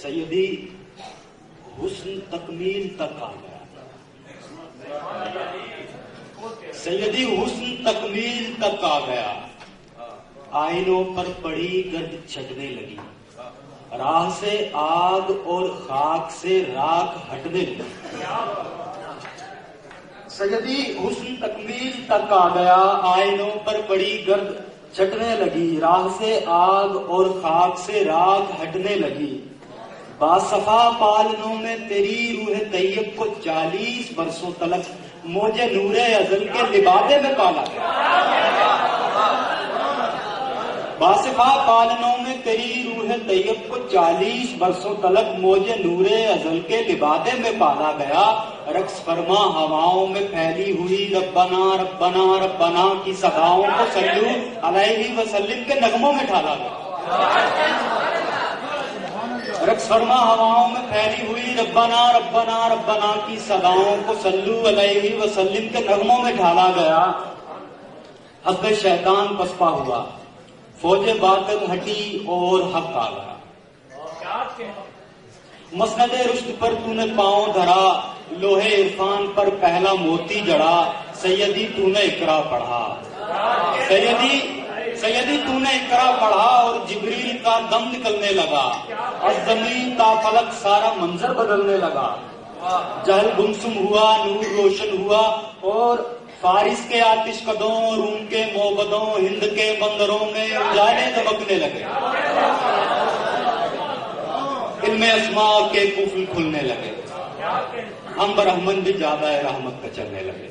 سیدی حسن تکمیل تک آ گیا، سیدی حسن تکمیل تک آ گیا، آئینوں پر پڑی گرد چھٹنے لگی، راہ سے آگ اور خاک سے راکھ ہٹنے لگی۔ سیدی حسن تکمیل تک آ گیا، آئینوں پر پڑی گرد چھٹنے لگی، راہ سے آگ اور خاک سے راکھ ہٹنے لگی۔ باصفا پالنوں میں تیری روح طیب کو 40 برسوں تلک موج نور ازل کے لبادے میں پالا گیا۔ باصفا پالنوں میں تیری روح طیب کو 40 برسوں تلک موج نور ازل کے لبادے میں پالا گیا۔ رقص فرما ہواؤں میں پھیلی ہوئی ربنا ربنا ربنا کی صداؤں کو صلو علیہ وسلم کے نغموں میں ڈھالا گیا۔ رقص فرما ہواؤں میں پھیلی ہوئی ربنا ربنا ربنا کی صداؤں کو صلو علیہ وسلم کے نغموں میں ڈھالا گیا۔ حق شیطان پسپا ہوا، فوج باطل ہٹی اور حق آ گیا۔ مسند رشد پر تو نے پاؤں دھرا، لوہے عرفان پر پہلا موتی جڑا، سیدی تو نے اقرا پڑھا، سیدی تو نے اقرا پڑھا اور جبریل کا دم نکلنے لگا، از زمین تا فلک سارا منظر بدلنے لگا۔ جہل گمسم ہوا، نور روشن ہوا، اور فارس کے آتش قدوں، روم کے موبدوں، ہند کے بندروں میں اجالے دمکنے لگے، علم اسماء کے قفل کھلنے لگے، ہم برہمن بھی زیادہ رحمت پہ چلنے لگے۔